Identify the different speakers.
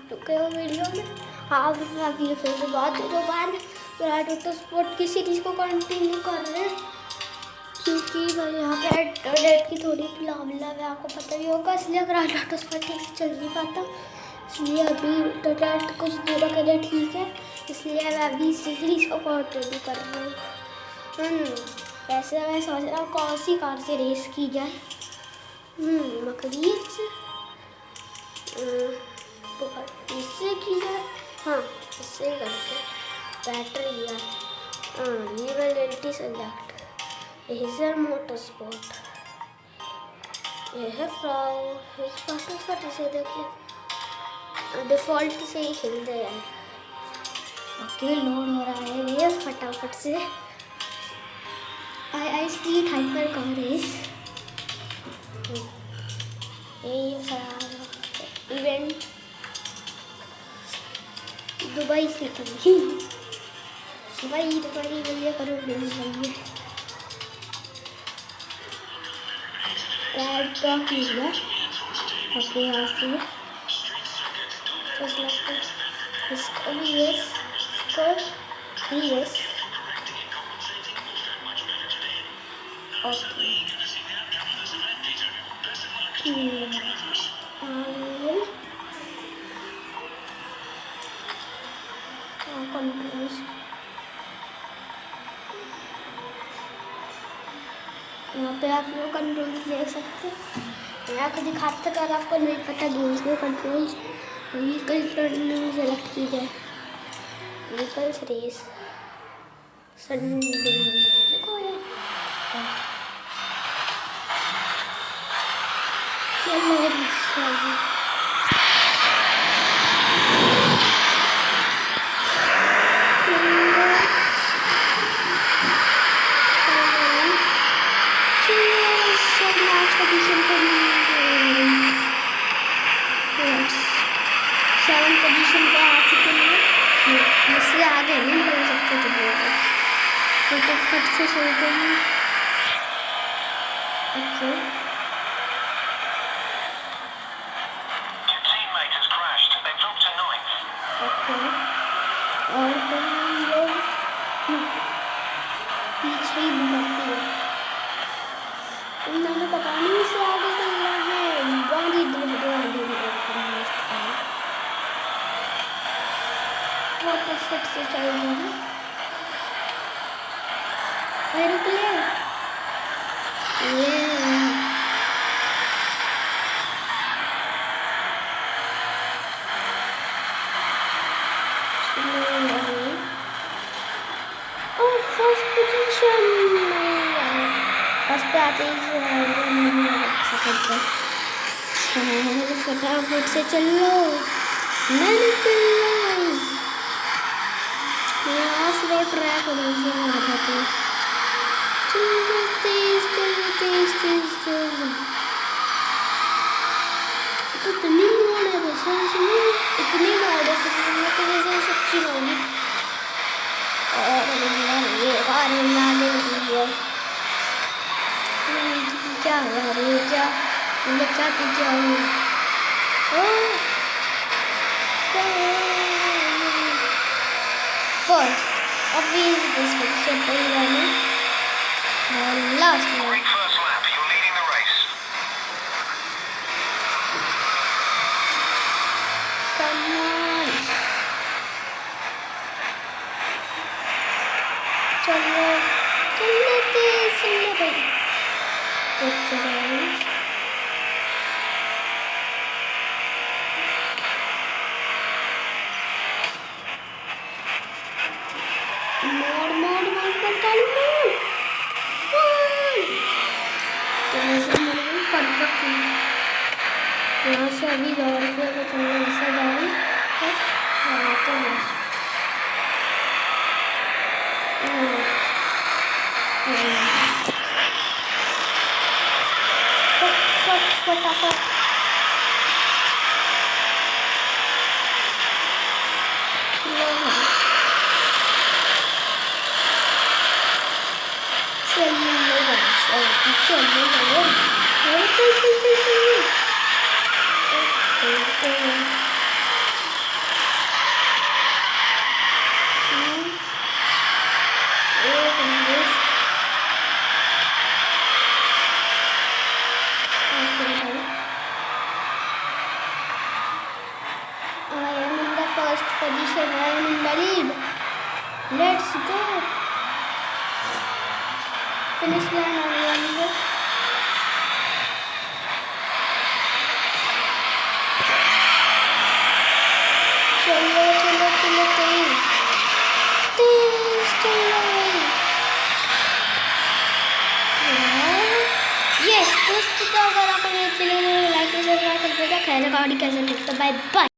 Speaker 1: चुके हो वीडियो में। हाँ अभी फिर से बहुत दिनों बाद विराट ऑटोस्पोर्ट की सीरीज को कंटिन्यू कर रहे हैं, क्योंकि भाई यहाँ पे इंटरनेट की थोड़ी प्रॉब्लम है, आपको पता ही होगा, इसलिए विराट ऑटोस्पोर्ट ठीक से चल नहीं पाता। इसलिए अभी इंटरनेट कुछ दिनों के लिए ठीक है, इसलिए मैं अभी सीरीज को कंटिन्यू कर रहा हूँ। वैसे मैं सोच रहा हूँ कौन सी कार से रेस की जाए। मकरीज से, इससे की जाए। हाँ इससे ही करते, बैटरी है। नीवलिटी सेलेक्ट एजर मोटर स्पोर्ट, ये है फटाफट इसे देख ले, डिफ़ॉल्ट से ही खेल रहे यार। ओके लोड हो रहा है ये फटाफट से। I street hypercar race, event Dubai city. Dubai भैया करो भैया। ऐड टॉक एरिया, ओके यहाँ से इसको भी यस, इसको भी यस, ओके। कंट्रोल्स यहाँ पे आप लोग कंट्रोल्स देख सकते हैं। मैं आपको दिखाते अगर आपको नहीं पता गेम्स के कंट्रोल्स। व्हीकल टर्निंग सेलेक्ट की जाए, व्हीकल्स रेस संडे पोजीशन पे आ चुके हैं, इससे आगे नहीं निकल सकते। तो फटाफट से सो गए। ओके और हम लोग पीछे ही निकलती है। मैंने पता नहीं इससे आगे चलना है, गाड़ी फटाफट से चल रहे हैं। रुक ले ये फर्स्ट पोजीशन फर्स्ट पे आते ही फटाफट से चल लो। मैं निकल ऑफ रोड ट्रैक आ जाते हैं। तेज तो इतनी मोड़ है वैसे, इसमें इतनी मोड़ है तो जैसे सच्ची होगी। और ये कार में आगे लगी है, क्या यार ये क्या क्या फर्स्ट अभी इस पोजीशन पे ही रहना और लास्ट में चलो भाई यहाँ से अभी दौड़ के अगर तुमने ऐसा जाए तो फटाफट lead. Let's go. Finish line आने वाली है। चलो चलो चलो तेज तेज चलो। यस दोस्तों, तो अगर आपको ये चैनल लाइक और सब्सक्राइब कर देगा। ख्याल रखा, कैसे लगता है। Bye bye.